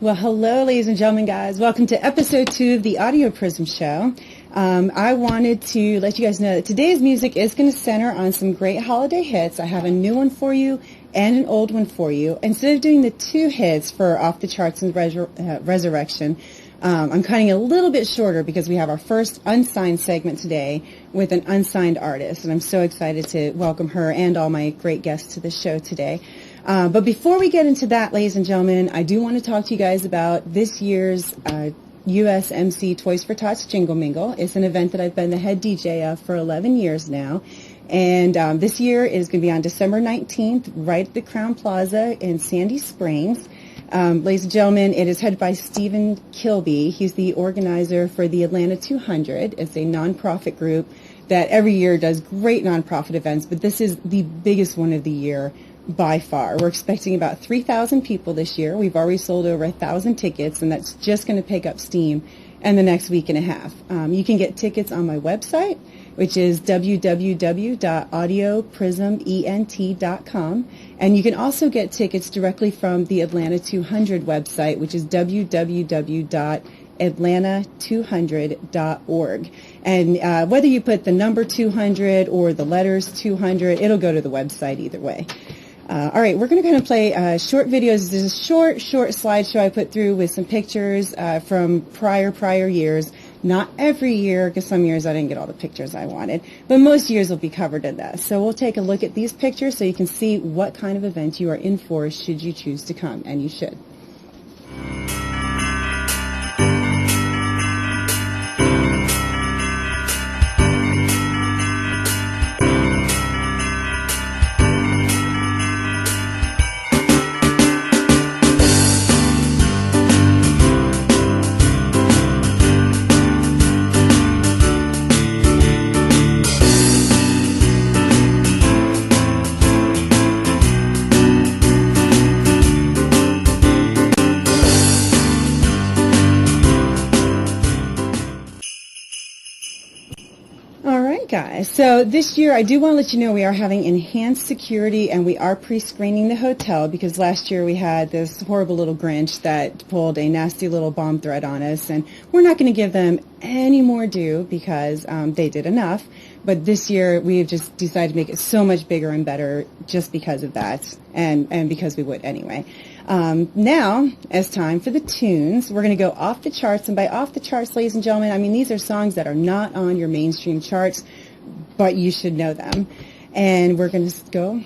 Well, hello, ladies and gentlemen, guys. Welcome to episode 2 of the Audioprism show. I wanted to let you guys know that today's music is going to center on some great holiday hits. I have a new one for you and an old one for you. Instead of doing the 2 hits for Off the Charts and Resurrection, I'm cutting a little bit shorter because we have our first Unsigned segment today with an unsigned artist, and I'm so excited to welcome her and all my great guests to the show today. But before we get into that, ladies and gentlemen, I do want to talk to you guys about this year's USMC Toys for Tots Jingle Mingle. It's an event that I've been the head DJ of for 11 years now. And this year is going to be on December 19th, right at the Crown Plaza in Sandy Springs. Ladies and gentlemen, it is headed by Stephen Kilby. He's the organizer for the Atlanta 200. It's a nonprofit group that every year does great nonprofit events, but this is the biggest one of the year by far. We're expecting about 3,000 people this year. We've already sold over 1,000 tickets, and that's just going to pick up steam in the next week and a half. You can get tickets on my website, which is www.audioprisment.com. And you can also get tickets directly from the Atlanta 200 website, which is www.atlanta200.org. And whether you put the number 200 or the letters 200, it'll go to the website either way. All right, we're going to kind of play short videos. There's a short slideshow I put through with some pictures from prior years. Not every year, because some years I didn't get all the pictures I wanted, but most years will be covered in that. So we'll take a look at these pictures so you can see what kind of event you are in for should you choose to come, and you should. Guys, so this year I do want to let you know we are having enhanced security, and we are pre-screening the hotel because last year we had this horrible little Grinch that pulled a nasty little bomb threat on us, and we're not going to give them any more due because they did enough. But this year we have just decided to make it so much bigger and better just because of that, and because we would anyway. Now, it's time for the tunes. We're going to go off the charts, and by off the charts, ladies and gentlemen, I mean these are songs that are not on your mainstream charts, but you should know them. And we're going to go.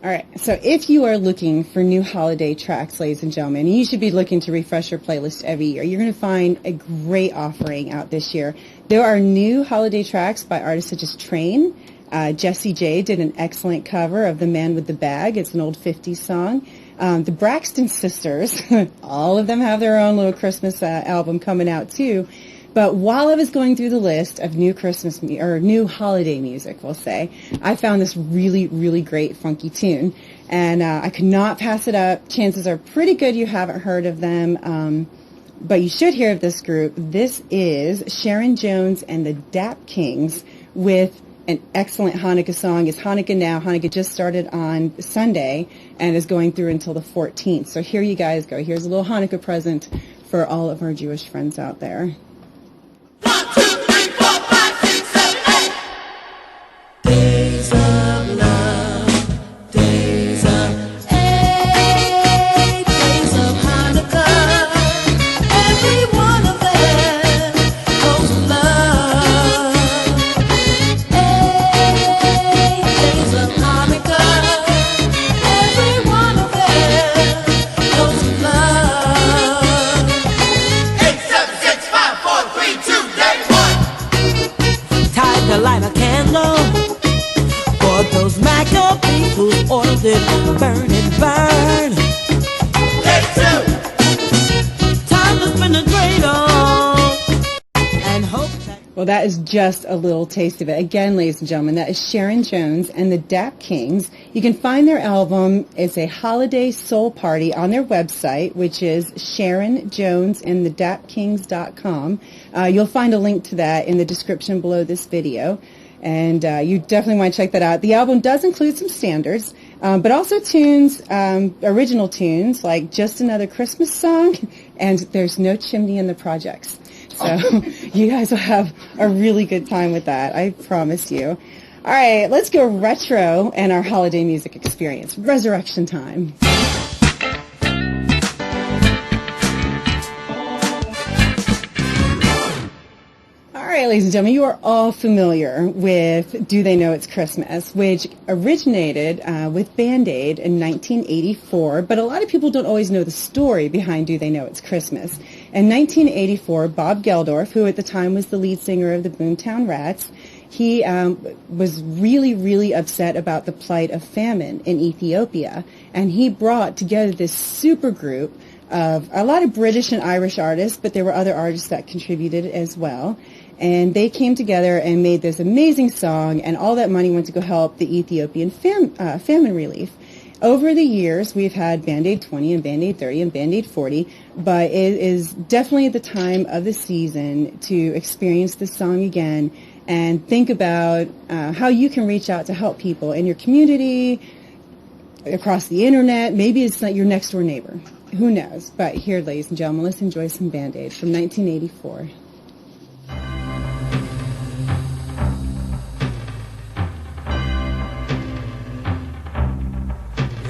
All right, so if you are looking for new holiday tracks, ladies and gentlemen, you should be looking to refresh your playlist every year. You're going to find a great offering out this year. There are new holiday tracks by artists such as Train. Jessie J did an excellent cover of The Man with the Bag. It's an old 50s song. The Braxton Sisters, all of them have their own little Christmas album coming out too. But while I was going through the list of new Christmas or new holiday music, we'll say, I found this really, really great funky tune, and I could not pass it up. Chances are pretty good you haven't heard of them, but you should hear of this group. This is Sharon Jones and the Dap-Kings with an excellent Hanukkah song. It's Hanukkah now. Hanukkah just started on Sunday and is going through until the 14th. So here you guys go. Here's a little Hanukkah present for all of our Jewish friends out there. 1, 2, 3, 4, 5, 6, 7, 8. Days of love, days of hate, days of Hanukkah. Every one of them goes with love. 8 days of Hanukkah. Every one of them goes with love. 8, 7, 6, 5, 4, 3, 2. Time to light a candle for those Maccabees whose oil did burn and burn. Day 2. Time to spin the dreidel and hope that. Well, that is just a little taste of it. Again, ladies and gentlemen, that is Sharon Jones and the Dap-Kings. You can find their album. It's a holiday soul party on their website, which is SharonJonesandtheDapKings.com. You'll find a link to that in the description below this video. And you definitely want to check that out. The album does include some standards, but also tunes, original tunes, like Just Another Christmas Song and There's No Chimney in the Projects. So you guys will have a really good time with that, I promise you. All right, let's go retro and our holiday music experience. Resurrection time. All right, ladies and gentlemen, you are all familiar with Do They Know It's Christmas, which originated with Band-Aid in 1984, but a lot of people don't always know the story behind Do They Know It's Christmas. In 1984, Bob Geldorf, who at the time was the lead singer of the Boomtown Rats, he was really, really upset about the plight of famine in Ethiopia, and he brought together this super group of a lot of British and Irish artists, but there were other artists that contributed as well. And they came together and made this amazing song, and all that money went to go help the Ethiopian famine relief. Over the years, we've had Band-Aid 20 and Band-Aid 30 and Band-Aid 40, but it is definitely the time of the season to experience this song again and think about how you can reach out to help people in your community, across the internet. Maybe it's not your next door neighbor. Who knows? But here, ladies and gentlemen, let's enjoy some Band-Aid from 1984.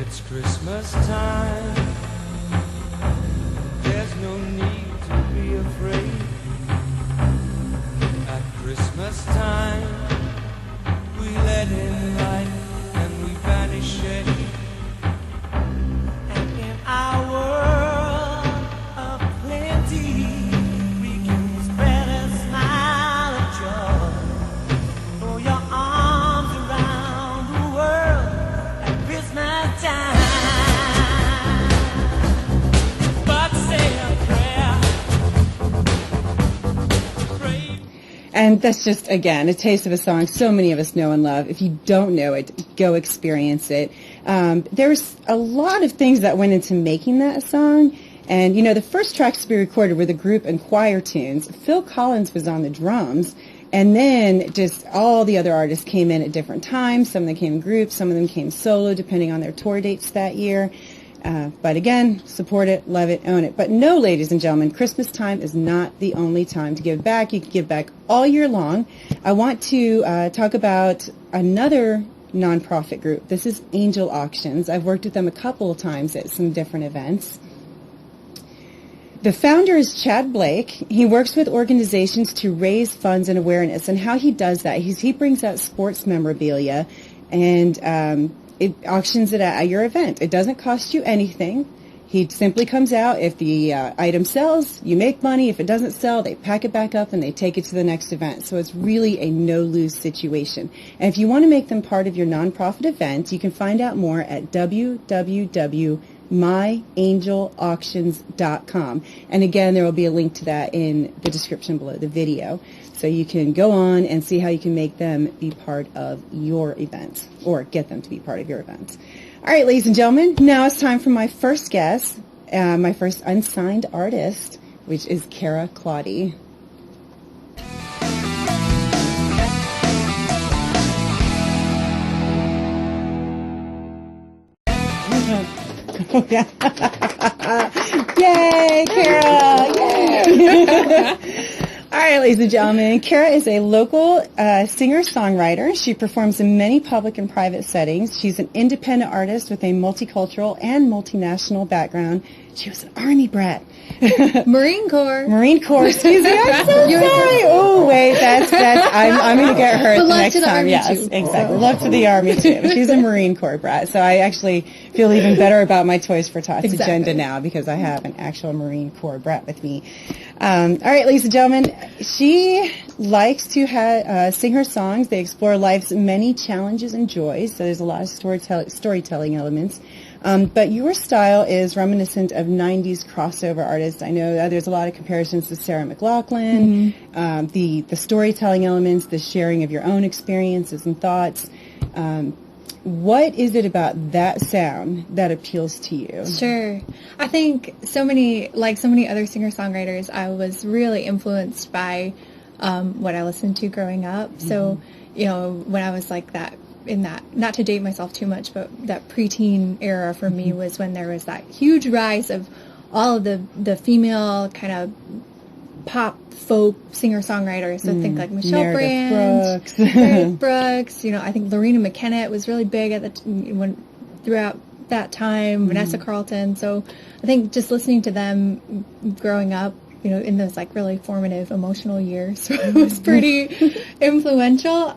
It's Christmas time. There's no need to be afraid. At Christmas time, we let in light and we banish shade. And in our world of plenty, we can spread a smile of joy. Throw your arms around the world at Christmas time. But say a prayer. Pray. And that's just, again, a taste of a song so many of us know and love. If you don't know it, go experience it. There's a lot of things that went into making that song. And, you know, the first tracks to be recorded were the group and choir tunes. Phil Collins was on the drums. And then just all the other artists came in at different times. Some of them came in groups, some of them came solo, depending on their tour dates that year. But again, support it, love it, own it. But no, ladies and gentlemen, Christmas time is not the only time to give back. You can give back all year long. I want to talk about another nonprofit group. This is Angel Auctions. I've worked with them a couple of times at some different events. The founder is Chad Blake. He works with organizations to raise funds and awareness. And how he does that, he brings out sports memorabilia and it auctions it at your event. It doesn't cost you anything. He simply comes out. If the item sells, you make money. If it doesn't sell, they pack it back up and they take it to the next event. So it's really a no-lose situation. And if you want to make them part of your nonprofit event, you can find out more at www.myangelauctions.com. And again, there will be a link to that in the description below the video. So you can go on and see how you can make them be part of your event or get them to be part of your event. All right, ladies and gentlemen, now it's time for my first guest, my first unsigned artist, which is Claudy. Oh, yeah. Yay, Kara! Yay! All right, ladies and gentlemen, Kara is a local singer-songwriter. She performs in many public and private settings. She's an independent artist with a multicultural and multinational background. She was an Army brat. Marine Corps. Marine Corps, excuse me. I'm so sorry. Oh, wait, I'm going to get her But the love next to the time. Army, Yes, too. exactly. Love to the Army, too. She's a Marine Corps brat. So I actually feel even better about my Toys for Tots agenda now because I have an actual Marine Corps brat with me. All right, ladies and gentlemen, she likes to sing her songs. They explore life's many challenges and joys. So there's a lot of storytelling elements. But your style is reminiscent of 90s crossover artists. I know there's a lot of comparisons to Sarah McLachlan, the storytelling elements, the sharing of your own experiences and thoughts. What is it about that sound that appeals to you? Sure. I think so many other singer-songwriters, I was really influenced by what I listened to growing up. So, when I was like that, in that, not to date myself too much, but that preteen era for me was when there was that huge rise of all of the female kind of pop folk singer-songwriters. So think like Michelle Meredith Branch, Meredith Brooks, I think Lorena McKenna was really big at throughout that time, Vanessa Carlton. So I think just listening to them growing up, in those like really formative emotional years was pretty influential.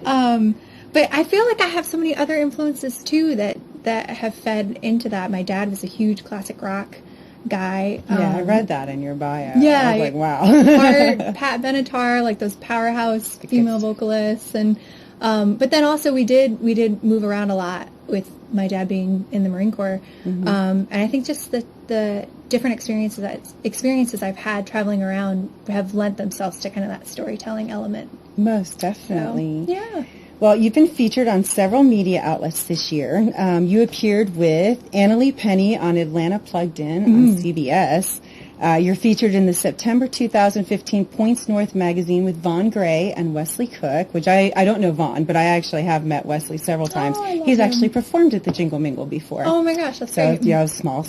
But I feel like I have so many other influences too that have fed into that. My dad was a huge classic rock guy. Yeah, I read that in your bio. Yeah, I was like, wow. Pat Benatar, like those powerhouse female vocalists, and but then also we did move around a lot with my dad being in the Marine Corps, and I think just the different experiences I've had traveling around have lent themselves to kind of that storytelling element. Most definitely. So, yeah. Well, you've been featured on several media outlets this year. You appeared with Annalie Penny on Atlanta Plugged In on CBS. You're featured in the September 2015 Points North magazine with Vaughn Gray and Wesley Cook, which I don't know Vaughn, but I actually have met Wesley several times. He's actually performed at the Jingle Mingle before. Oh my gosh, that's great. So, yeah, small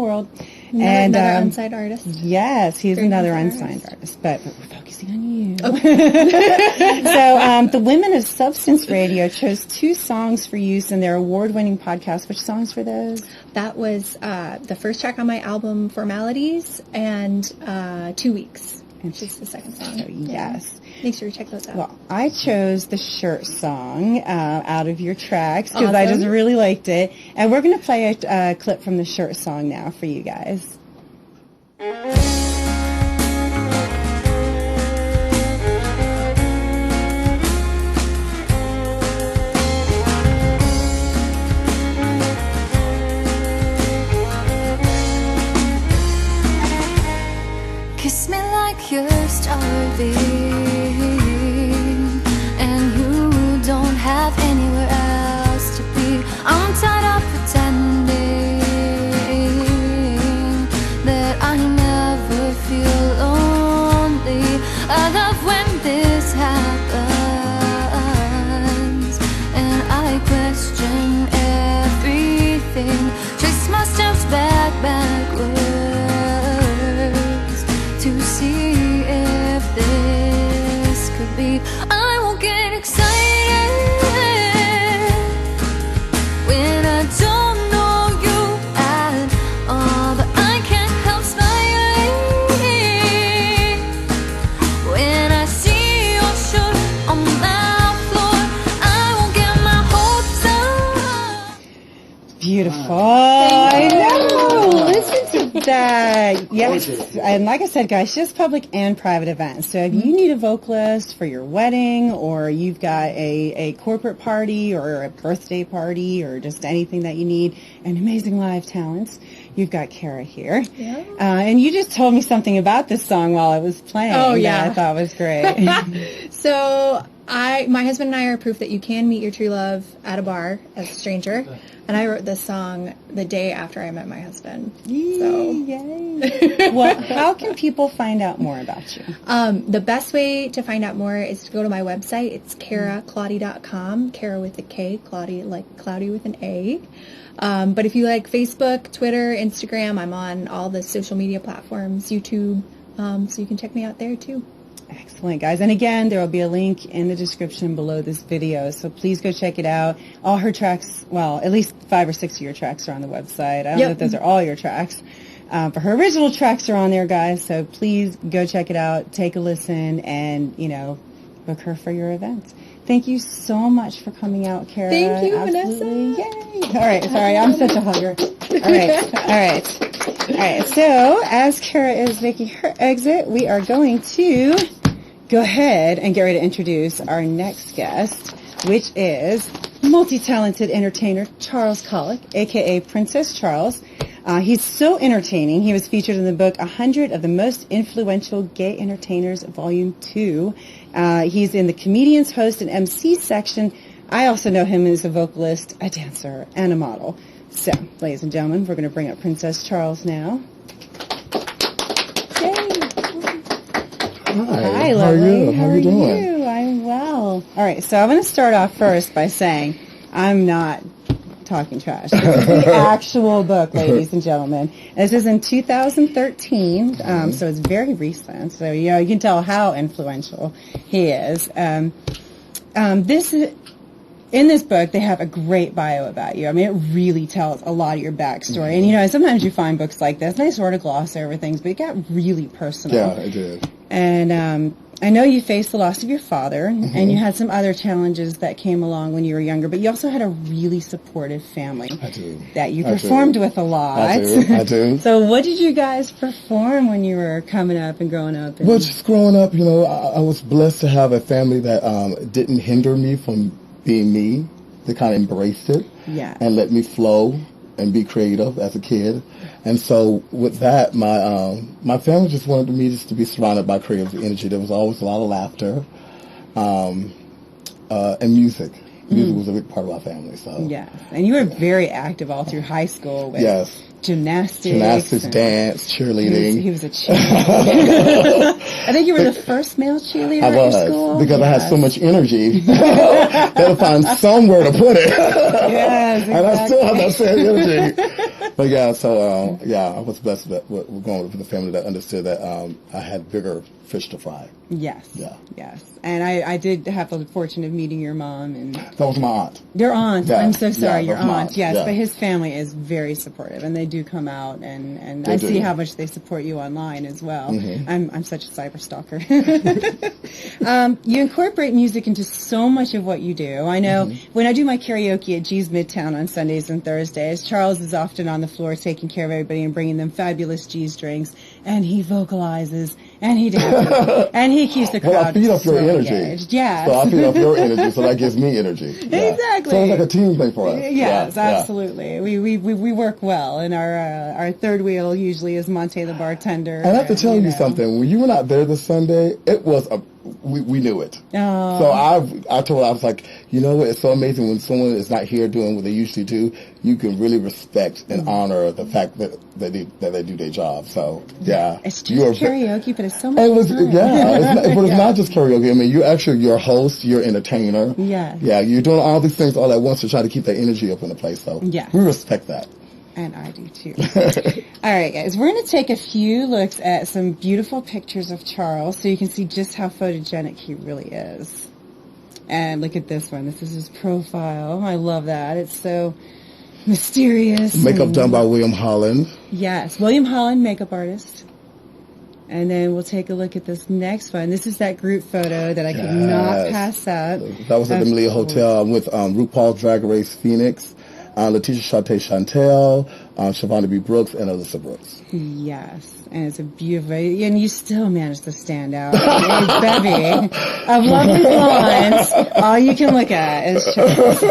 world. Another unsigned artist. Yes, he's Great another unsigned unsigned artist, but we're focusing on you. Okay. So, the Women of Substance Radio chose 2 songs for use in their award-winning podcast. Which songs were those? That was the first track on my album, Formalities, and 2 Weeks, which is the second song. So, yes. Make sure you check those out. Well, I chose the Shirt song out of your tracks because Awesome. I just really liked it. And we're going to play a clip from the Shirt song now for you guys. Kiss me like you're starving and you don't have anywhere else to be. I'm tired of pretending that I never feel lonely. I love when this happens and I question everything. Trace my steps backwards to see if this could be. I won't get excited when I don't know you at all, but I can't help smiling when I see your shirt on my floor. I won't get my hopes up. Beautiful. I know. Listen to that. Yes. And like I said, guys, just public and private events. So if you need a vocalist for your wedding, or you've got a corporate party or a birthday party, or just anything that you need, and amazing live talents, you've got Kara here. Yeah. And you just told me something about this song while it was playing. Oh, yeah. That I thought was great. So my husband and I are proof that you can meet your true love at a bar as a stranger. And I wrote this song the day after I met my husband. So. Yay. Well, how can people find out more about you? The best way to find out more is to go to my website. It's KaraClaudy.com. Kara with a K, Claudy like cloudy with an A. But if you like Facebook, Twitter, Instagram, I'm on all the social media platforms, YouTube, so you can check me out there too. Excellent, guys. And again, there will be a link in the description below this video, so please go check it out. All her tracks, well, at least 5 or 6 of your tracks are on the website. I don't know if those are all your tracks, but her original tracks are on there, guys, so please go check it out, take a listen, and, book her for your events. Thank you so much for coming out, Kara. Thank you, Absolutely. Vanessa. Yay. All right, sorry, I'm such a hugger. All right, so as Kara is making her exit, we are going to go ahead and get ready to introduce our next guest, which is multi-talented entertainer Charles Kollock, a.k.a. Princess Charles. He's so entertaining. He was featured in the book 100 of the Most Influential Gay Entertainers, Volume 2. He's in the Comedians, Host, and MC section. I also know him as a vocalist, a dancer, and a model. So, ladies and gentlemen, we're going to bring up Princess Charles now. Yay! Hi, Hi, lovely. how are you doing? I'm well. Well, all right. So I'm going to start off first by saying I'm not talking trash. This is the actual book, ladies and gentlemen. This is in 2013, so it's very recent. So, you can tell how influential he is. In this book, they have a great bio about you. I mean, it really tells a lot of your backstory. And, sometimes you find books like this, and they sort of gloss over things, but it got really personal. Yeah, it did. And I know you faced the loss of your father, and you had some other challenges that came along when you were younger, but you also had a really supportive family. I do. That you performed with a lot. I do. So what did you guys perform when you were coming up and growing up? Well, just growing up, I was blessed to have a family that didn't hinder me from being me. They kind of embraced it and let me flow and be creative as a kid. And so with that, my family just wanted me just to be surrounded by creative energy. There was always a lot of laughter and music. Music was a big part of our family. So and you were very active all through high school with gymnastics, dance, cheerleading. He was a cheerleader. I think you were the first male cheerleader at your school. Because I had so much energy. They had to find somewhere to put it. Yes, exactly. And I still have that same energy. But I was blessed with going with a family that understood that I had bigger fish to fry. Yes. Yeah. Yes. And I did have the fortune of meeting your mom. And that was my aunt. Your aunt. Yeah. I'm so sorry. Yeah, your aunt. Yes. Yeah. But his family is very supportive, and they do come out, and They I do. see how much they support you online as well. I'm such a cyber stalker. You incorporate music into so much of what you do. I know when I do my karaoke at G's Midtown on Sundays and Thursdays, Charles is often on the floor taking care of everybody and bringing them fabulous G's drinks, and he vocalizes, and he dances, and he keeps the crowd Well, I feed off your energy. engaged. Yes. So I feed off your energy, so that gives me energy. Yeah. Exactly. So it's like a team thing for us. Yes, Yeah. absolutely. We work well, and our third wheel usually is Monte the bartender. And I have to tell you something. When you were not there this Sunday, it was we knew it. Oh. So I told her, I was like, you know what? It's so amazing when someone is not here doing what they usually do. You can really respect and honor the fact that they do their job. So It's just karaoke, but it's so much fun. But it's not just karaoke. I mean, you're a host, you're an entertainer. Yeah. Yeah, you're doing all these things all at once to try to keep that energy up in the place. So we respect that. And I do too. All right, guys, we're going to take a few looks at some beautiful pictures of Charles so you can see just how photogenic he really is. And look at this one. This is his profile. I love that. It's so mysterious. Makeup done by William Holland. Yes, William Holland, makeup artist. And then we'll take a look at this next one. This is that group photo that I could not pass up. That was at the Melia Hotel with RuPaul's Drag Race Phoenix, Letitia Chantel, Shavonda B. Brooks, and Alyssa Brooks. Yes, and it's a beautiful, and you still managed to stand out. A bevy of lovely blondes. All you can look at is Charles.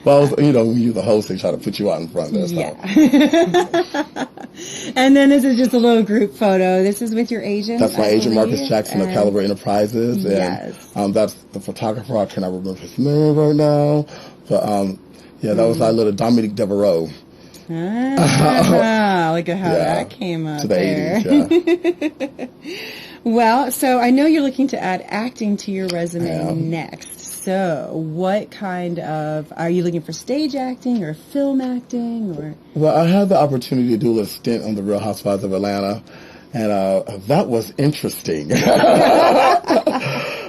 Well, when you're the host, they try to put you out in front there. So. Yeah. And then this is just a little group photo. This is with your agent. That's my agent, believe. Marcus Jackson of Caliber Enterprises. Yes. And that's the photographer. I cannot remember his name right now. But, that was our little Dominique Devereaux. Look at how that came up to the there. 80s, Well, so I know you're looking to add acting to your resume next. So what kind of, are you looking for stage acting or film acting or? Well, I had the opportunity to do a little stint on The Real Housewives of Atlanta, and that was interesting.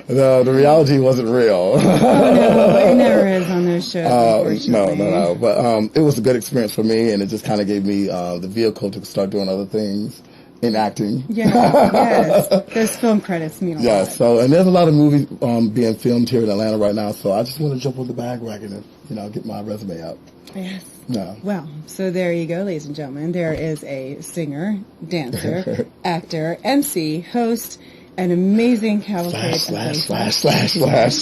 No, the reality wasn't real. Oh, no, it never is on those shows, unfortunately. No. But it was a good experience for me, and it just kind of gave me the vehicle to start doing other things in acting. Yes. Those film credits mean a lot. Yeah, so, and there's a lot of movies being filmed here in Atlanta right now, so I just want to jump on the bandwagon and, get my resume out. Yes. Yeah. Well, so there you go, ladies and gentlemen. There is a singer, dancer, actor, MC, host, an amazing cavalcade. Slash.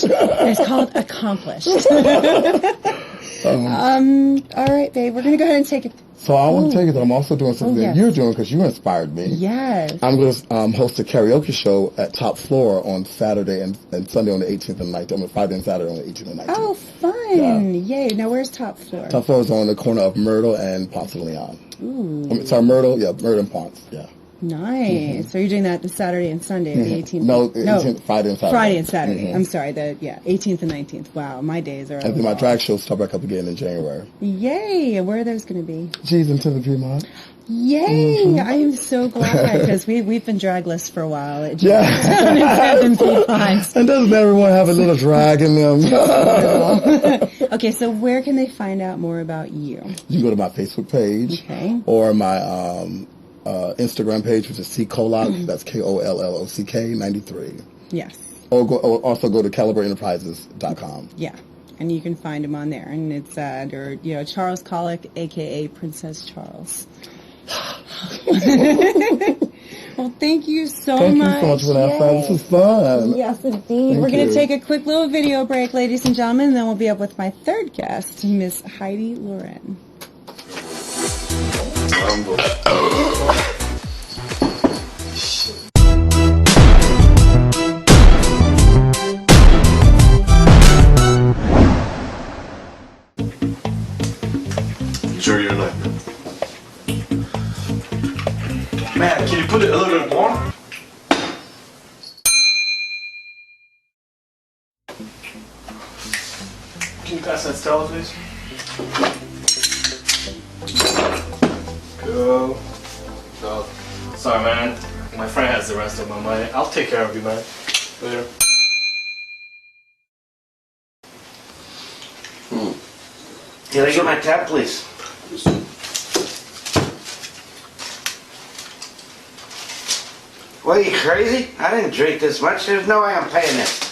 It's called Accomplished. All right, babe, we're going to go ahead and take it. So I want to tell you that I'm also doing something that you're doing because you inspired me. Yes. I'm going to host a karaoke show at Top Floor on Saturday and Sunday on the 18th and 19th. I mean, Friday and Saturday on the 18th and 19th. Oh, fun. Yay. Now, where's Top Floor? Top Floor is on the corner of Myrtle and Ponce de Leon. Ooh. Myrtle and Ponce, yeah. Nice. So you're doing that the Saturday and Sunday, the 18th? No, 18th, Friday and Saturday. Friday and Saturday. I'm sorry. 18th and 19th. Wow, my days are. And then my drag shows start back up again in January. Yay! Where are those going to be? G's in Tennessee, Piedmont. Yay! I am so glad because we've been dragless for a while. And doesn't everyone have a little drag in them? Okay, so where can they find out more about you? You can go to my Facebook page or my Instagram page, which is Kollock. That's Kollock 93. Yes. Or also go to CaliberEnterprises.com. Yeah. And you can find him on there. And it's Charles Kollock, a.k.a. Princess Charles. Well, thank you so much. Thank you so much, Vanessa. This was fun. Yes, indeed. We're going to take a quick little video break, ladies and gentlemen, and then we'll be up with my third guest, Miss Heidi Lauren. Sure you're not. Man, can you put it a little bit more? Can you pass that style, please? Go. No. Sorry, man. My friend has the rest of my money. I'll take care of you, man. Later. Can I get my tab, please? What, are you crazy? I didn't drink this much. There's no way I'm paying this.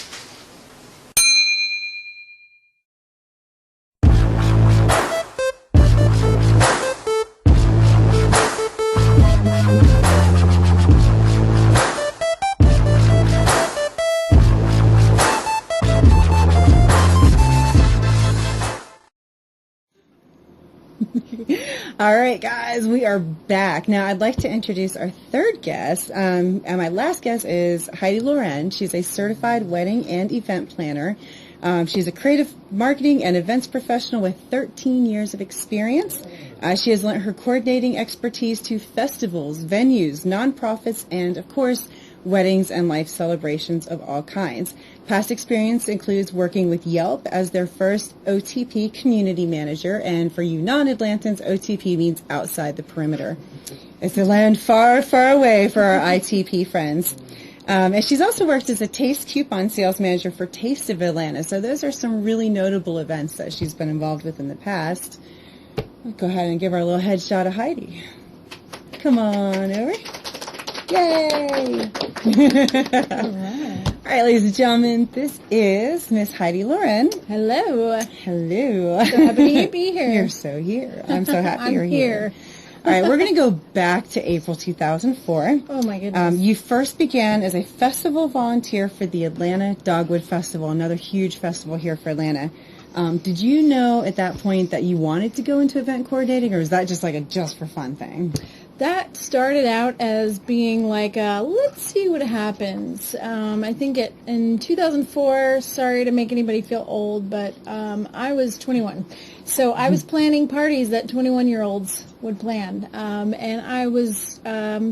All right, guys, we are back. Now, I'd like to introduce our third guest. And my last guest is Heidi Lauren. She's a certified wedding and event planner. She's a creative marketing and events professional with 13 years of experience. She has lent her coordinating expertise to festivals, venues, nonprofits, and, of course, weddings and life celebrations of all kinds. Past experience includes working with Yelp as their first OTP community manager, and for you non-Atlantans, OTP means outside the perimeter. It's a land far, far away for our ITP friends. And she's also worked as a Taste coupon sales manager for Taste of Atlanta, so those are some really notable events that she's been involved with in the past. I'll go ahead and give her a little headshot of Heidi. Come on over. Yay! All right, ladies and gentlemen, this is Miss Heidi Lauren. Hello. Hello. So happy to be here. You're so here. I'm so happy you're here. All right, we're going to go back to April 2004. Oh, my goodness. You first began as a festival volunteer for the Atlanta Dogwood Festival, another huge festival here for Atlanta. Did you know at that point that you wanted to go into event coordinating, or was that just like a just for fun thing? That started out as being like, let's see what happens. I think in 2004, sorry to make anybody feel old, but I was 21. So I was planning parties that 21-year-olds would plan. And I was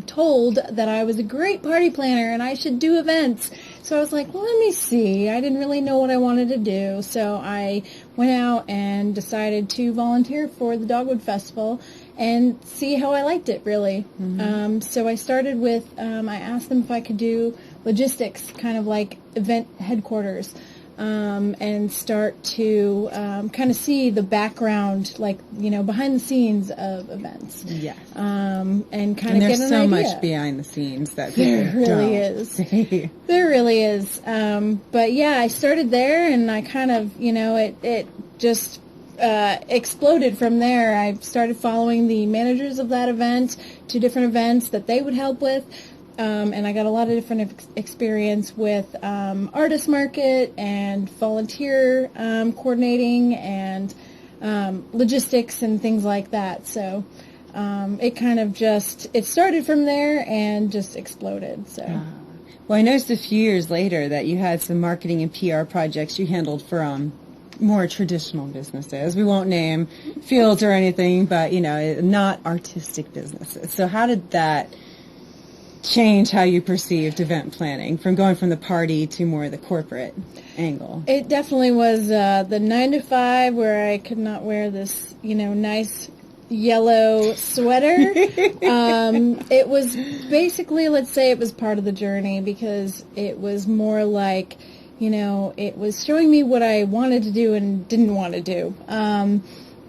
told that I was a great party planner and I should do events. So I was like, well, let me see. I didn't really know what I wanted to do. So I went out and decided to volunteer for the Dogwood Festival and see how I liked it, really. Mm-hmm. So I started with, I asked them if I could do logistics, kind of like event headquarters, and start to kind of see the background, like, behind the scenes of events. Yes. And kind of get an there's so idea. much behind the scenes that people There really don't is. see. There really is. But yeah, I started there and I kind of, it just exploded from there. I started following the managers of that event to different events that they would help with. And I got a lot of different experience with artist market and volunteer coordinating and logistics and things like that. So it kind of it started from there and just exploded. So. Well, I noticed a few years later that you had some marketing and PR projects you handled for more traditional businesses. We won't name fields or anything, but, not artistic businesses. So how did that change how you perceived event planning from going from the party to more the corporate angle? It definitely was the 9 to 5 where I could not wear this, nice yellow sweater. It was basically, let's say it was part of the journey, because it was more like, it was showing me what I wanted to do and didn't want to do.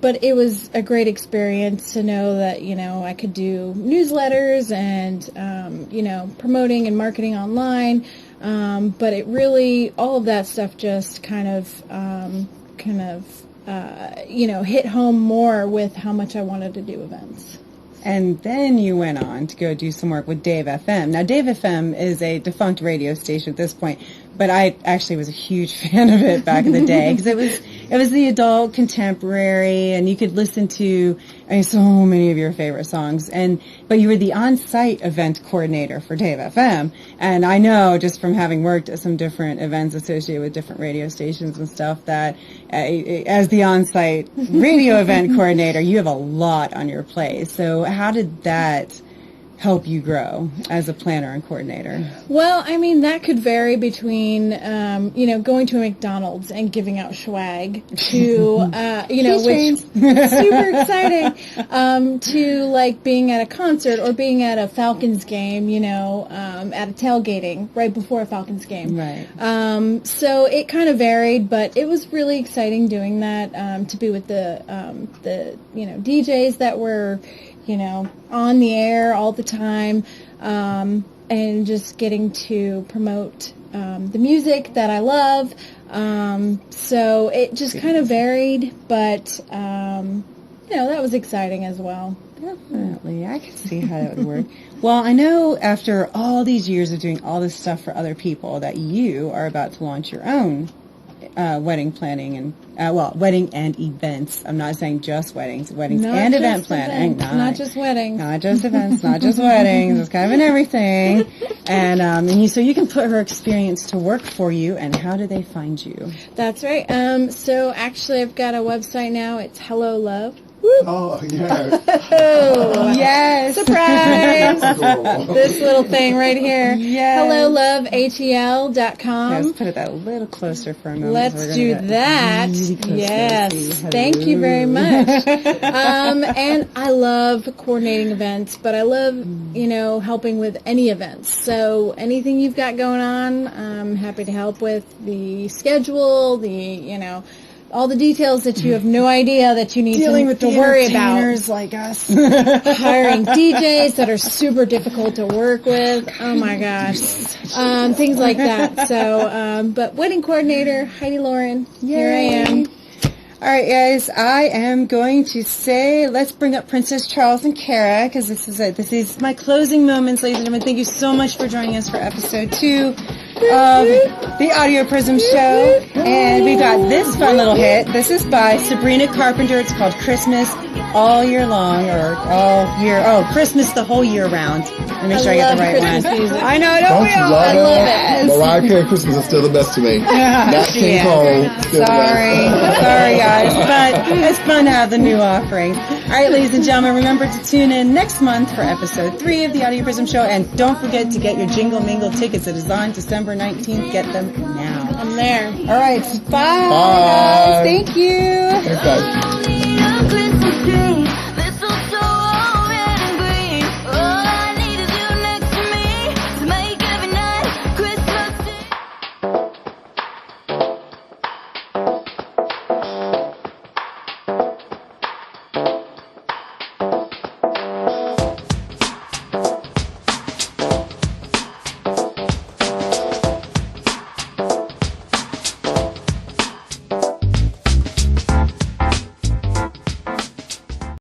But it was a great experience to know that, I could do newsletters and, promoting and marketing online. But it really, all of that stuff just kind of, hit home more with how much I wanted to do events. And then you went on to go do some work with Dave FM. Now, Dave FM is a defunct radio station at this point, but I actually was a huge fan of it back in the day, because it was the adult contemporary, and you could listen to so many of your favorite songs. But you were the on-site event coordinator for Dave FM, and I know just from having worked at some different events associated with different radio stations and stuff that as the on-site radio event coordinator, you have a lot on your plate. So how did that help you grow as a planner and coordinator? Well, that could vary between, going to a McDonald's and giving out swag to, which super exciting, to like being at a concert or being at a Falcons game, at a tailgating right before a Falcons game. Right. So it kind of varied, but it was really exciting doing that, to be with the DJs that were, on the air all the time, and just getting to promote the music that I love. So it just kind of varied, but, that was exciting as well. Definitely. I can see how that would work. Well, I know after all these years of doing all this stuff for other people that you are about to launch your own wedding planning and wedding and events. I'm not saying just weddings and event planning. Not just weddings. Not just events, not just weddings. It's kind of an everything. And so you can put her experience to work for you. And how do they find you? That's right. So actually, I've got a website now. It's Hello Love. Oh, yes. Oh, yes. Surprise. Cool. This little thing right here. Yes. HelloLoveATL.com. Let's put it that a little closer for a moment. Let's do that. Really yes. Thank you very much. And I love coordinating events, but I love, helping with any events. So anything you've got going on, I'm happy to help with the schedule, all the details that you have no idea that you need to worry about. Like us. Hiring DJs that are super difficult to work with. Oh my gosh. Things like that. So, but wedding coordinator, Heidi Lauren. Yay. Here I am. All right, guys, I am going to say, let's bring up Princess Charles and Kara, because this is it. This is my closing moments, ladies and gentlemen. Thank you so much for joining us for episode 2 of the Audioprism show. And we've got this fun little hit. This is by Sabrina Carpenter. It's called Christmas All Year Long, or All Year, Christmas the Whole Year Round. Let me make sure I get the right Christmas one. music. I know, Don't you love it? Yes. Mariah Carey Christmas is still the best to me. Nat King Cole, still Sorry, guys, but it's fun to have the new offerings. All right, ladies and gentlemen, remember to tune in next month for episode 3 of the Audioprism show, and don't forget to get your Jingle Mingle tickets. It is on December 19th. Get them now. I'm there. All right, bye. Guys. Thank you. Thanks, guys. Christmas tree.